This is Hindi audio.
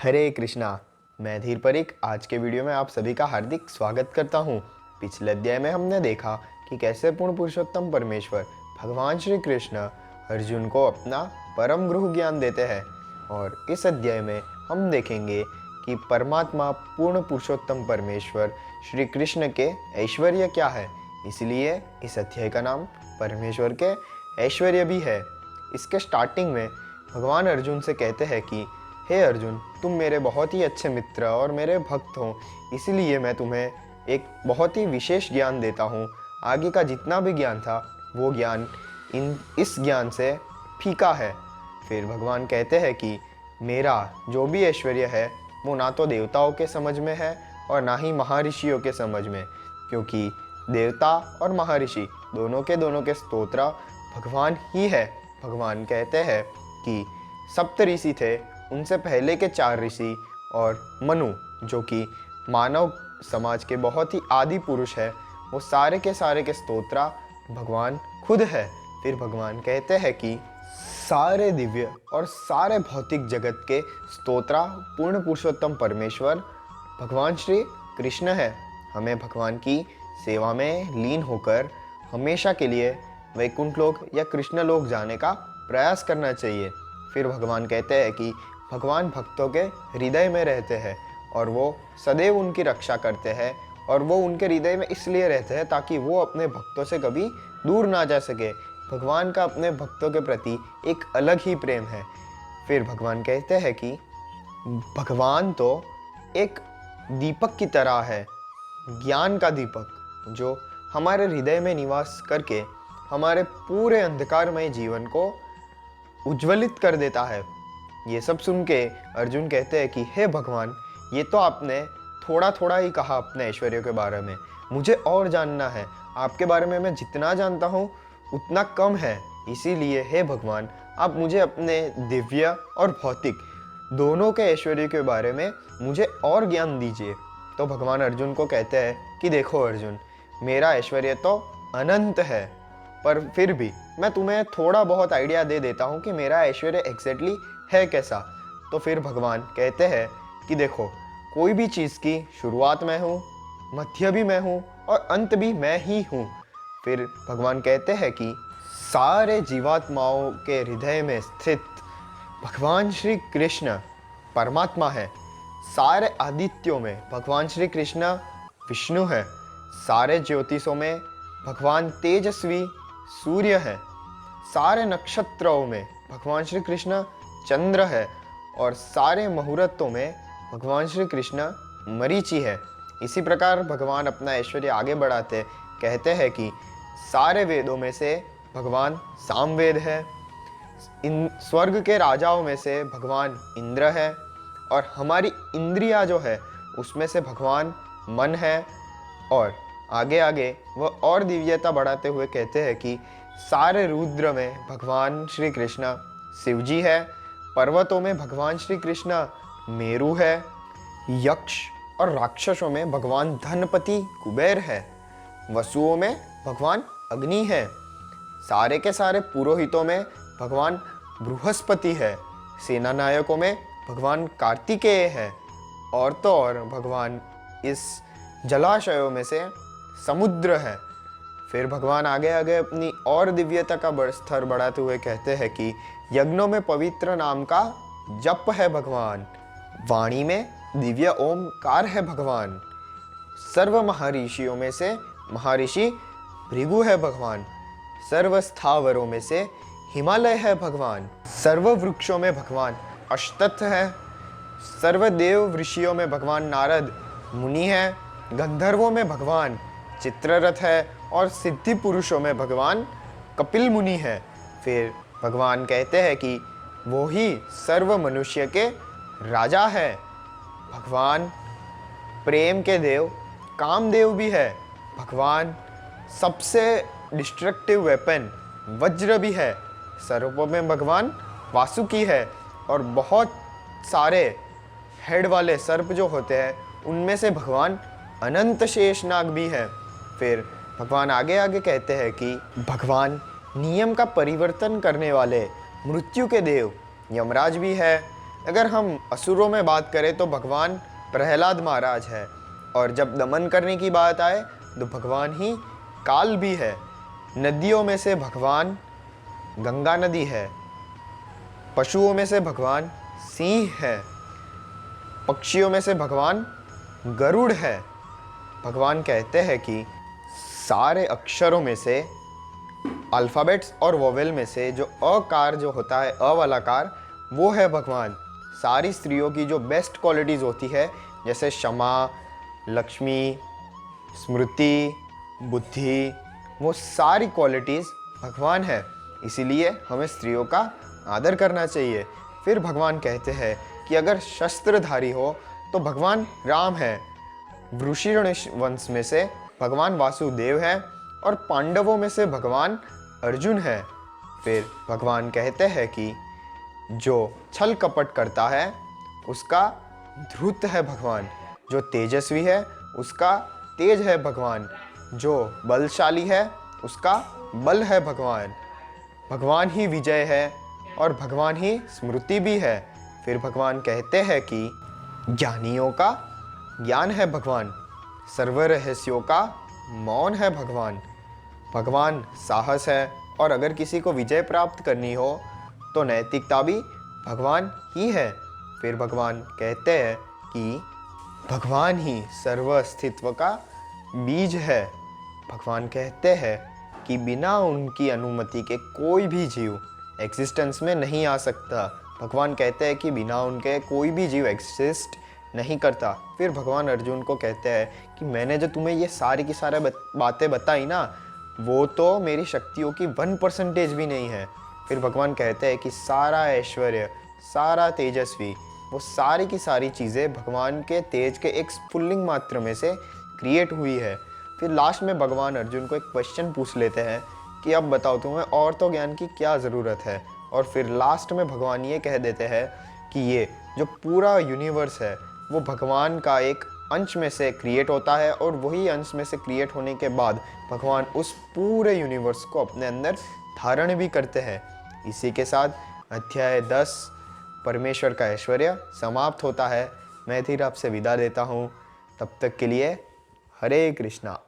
हरे कृष्णा। मैं धीर परीक आज के वीडियो में आप सभी का हार्दिक स्वागत करता हूँ। पिछले अध्याय में हमने देखा कि कैसे पूर्ण पुरुषोत्तम परमेश्वर भगवान श्री कृष्ण अर्जुन को अपना परम गुरु ज्ञान देते हैं, और इस अध्याय में हम देखेंगे कि परमात्मा पूर्ण पुरुषोत्तम परमेश्वर श्री कृष्ण के ऐश्वर्य क्या है। इसलिए इस अध्याय का नाम परमेश्वर के ऐश्वर्य भी है। इसके स्टार्टिंग में भगवान अर्जुन से कहते हैं कि हे अर्जुन, तुम मेरे बहुत ही अच्छे मित्र और मेरे भक्त हो, इसलिए मैं तुम्हें एक बहुत ही विशेष ज्ञान देता हूँ। आगे का जितना भी ज्ञान था वो ज्ञान इस ज्ञान से फीका है। फिर भगवान कहते हैं कि मेरा जो भी ऐश्वर्य है वो ना तो देवताओं के समझ में है और ना ही महर्षियों के समझ में, क्योंकि देवता और महर्षि दोनों के स्तोत्र भगवान ही है। भगवान कहते हैं कि सप्त ऋषि थे, उनसे पहले के 4 ऋषि और मनु जो कि मानव समाज के बहुत ही आदि पुरुष है, वो सारे के स्तोत्र भगवान खुद है। फिर भगवान कहते हैं कि सारे दिव्य और सारे भौतिक जगत के स्तोत्र पूर्ण पुरुषोत्तम परमेश्वर भगवान श्री कृष्ण है। हमें भगवान की सेवा में लीन होकर हमेशा के लिए वैकुंठ लोक या कृष्ण लोक जाने का प्रयास करना चाहिए। फिर भगवान कहते हैं कि भगवान भक्तों के हृदय में रहते हैं और वो सदैव उनकी रक्षा करते हैं, और वो उनके हृदय में इसलिए रहते हैं ताकि वो अपने भक्तों से कभी दूर ना जा सके। भगवान का अपने भक्तों के प्रति एक अलग ही प्रेम है। फिर भगवान कहते हैं कि भगवान तो एक दीपक की तरह है, ज्ञान का दीपक, जो हमारे हृदय में निवास करके हमारे पूरे अंधकारमय जीवन को उज्ज्वलित कर देता है। ये सब सुन के अर्जुन कहते हैं कि हे भगवान, ये तो आपने थोड़ा थोड़ा ही कहा अपने ऐश्वर्य के बारे में, मुझे और जानना है। आपके बारे में मैं जितना जानता हूँ उतना कम है, इसीलिए हे भगवान, आप मुझे अपने दिव्य और भौतिक दोनों के ऐश्वर्य के बारे में मुझे और ज्ञान दीजिए। तो भगवान अर्जुन को कहते हैं कि देखो अर्जुन, मेरा ऐश्वर्य तो अनंत है, पर फिर भी मैं तुम्हें थोड़ा बहुत आइडिया दे देता हूँ कि मेरा ऐश्वर्य एग्जैक्टली है कैसा। तो फिर भगवान कहते हैं कि देखो, कोई भी चीज़ की शुरुआत मैं हूँ, मध्य भी मैं हूँ और अंत भी मैं ही हूँ। फिर भगवान कहते हैं कि सारे जीवात्माओं के हृदय में स्थित भगवान श्री कृष्ण परमात्मा है। सारे आदित्यों में भगवान श्री कृष्ण विष्णु है। सारे ज्योतिषों में भगवान तेजस्वी सूर्य है। सारे नक्षत्रों में भगवान श्री कृष्ण चंद्र है, और सारे मुहूर्तों में भगवान श्री कृष्ण मरीचि है। इसी प्रकार भगवान अपना ऐश्वर्य आगे बढ़ाते कहते हैं कि सारे वेदों में से भगवान सामवेद है। इन स्वर्ग के राजाओं में से भगवान इंद्र है, और हमारी इंद्रियां जो है उसमें से भगवान मन है। और आगे आगे वह और दिव्यता बढ़ाते हुए कहते हैं कि सारे रुद्र में भगवान श्री कृष्ण शिवजी है। पर्वतों में भगवान श्री कृष्ण मेरु है। यक्ष और राक्षसों में भगवान धनपति कुबेर है। वसुओं में भगवान अग्नि है। सारे के सारे पुरोहितों में भगवान बृहस्पति है। सेना नायकों में भगवान कार्तिकेय है। और तो और भगवान इस जलाशयों में से समुद्र है। फिर भगवान आगे आगे अपनी और दिव्यता का स्तर बढ़ाते हुए कहते हैं कि यज्ञों में पवित्र नाम का जप है भगवान। वाणी में दिव्य ओमकार है भगवान। सर्व महर्षियों में से महर्षि भृगु है भगवान। सर्व स्थावरों में से हिमालय है भगवान। सर्व वृक्षों में भगवान अश्वत्थ है। सर्वदेव ऋषियों में भगवान नारद मुनि है। गंधर्वों में भगवान चित्ररथ है, और सिद्धि पुरुषों में भगवान कपिल मुनि है। फिर भगवान कहते हैं कि वो ही सर्व मनुष्य के राजा है। भगवान प्रेम के देव कामदेव भी है। भगवान सबसे डिस्ट्रक्टिव वेपन वज्र भी है। सर्पों में भगवान वासुकी है, और बहुत सारे हेड वाले सर्प जो होते हैं उनमें से भगवान अनंत शेषनाग भी है। फिर भगवान आगे आगे कहते हैं कि भगवान नियम का परिवर्तन करने वाले मृत्यु के देव यमराज भी है। अगर हम असुरों में बात करें तो भगवान प्रहलाद महाराज है, और जब दमन करने की बात आए तो भगवान ही काल भी है। नदियों में से भगवान गंगा नदी है, पशुओं में से भगवान सिंह है, पक्षियों में से भगवान गरुड़ है। भगवान कहते हैं कि सारे अक्षरों में से, अल्फ़ाबेट्स और वोवेल में से जो अकार जो होता है, अ वाला कार, वो है भगवान। सारी स्त्रियों की जो बेस्ट क्वालिटीज़ होती है, जैसे क्षमा, लक्ष्मी, स्मृति, बुद्धि, वो सारी क्वालिटीज़ भगवान है। इसीलिए हमें स्त्रियों का आदर करना चाहिए। फिर भगवान कहते हैं कि अगर शस्त्रधारी हो तो भगवान राम है, वृषिण वंश में से भगवान वासुदेव है, और पांडवों में से भगवान अर्जुन है। फिर भगवान कहते हैं कि जो छल कपट करता है उसका धृत है भगवान, जो तेजस्वी है उसका तेज है भगवान, जो बलशाली है उसका बल है भगवान। भगवान ही विजय है और भगवान ही स्मृति भी है। फिर भगवान कहते हैं कि ज्ञानियों का ज्ञान है भगवान, सर्व रहस्यों का मौन है भगवान। भगवान साहस है, और अगर किसी को विजय प्राप्त करनी हो तो नैतिकता भी भगवान ही है। फिर भगवान कहते हैं कि भगवान ही सर्व अस्तित्व का बीज है। भगवान कहते हैं कि बिना उनकी अनुमति के कोई भी जीव एग्जिस्टेंस में नहीं आ सकता। भगवान कहते हैं कि बिना उनके कोई भी जीव एग्जिस्ट नहीं करता। फिर भगवान अर्जुन को कहते हैं कि मैंने जो तुम्हें ये सारी की सारी बातें बताई ना, वो तो मेरी शक्तियों की 1% भी नहीं है। फिर भगवान कहते हैं कि सारा ऐश्वर्य, सारा तेजस्वी, वो सारी की सारी चीज़ें भगवान के तेज के एक स्फुल्लिंग मात्र में से क्रिएट हुई है। फिर लास्ट में भगवान अर्जुन को एक क्वेश्चन पूछ लेते हैं कि अब बताओ तुम्हें और तो ज्ञान की क्या ज़रूरत है। और फिर लास्ट में भगवान ये कह देते हैं कि ये जो पूरा यूनिवर्स है वो भगवान का एक अंश में से क्रिएट होता है, और वही अंश में से क्रिएट होने के बाद भगवान उस पूरे यूनिवर्स को अपने अंदर धारण भी करते हैं। इसी के साथ अध्याय 10 परमेश्वर का ऐश्वर्य समाप्त होता है। मैं धीर आपसे विदा लेता हूँ। तब तक के लिए हरे कृष्णा।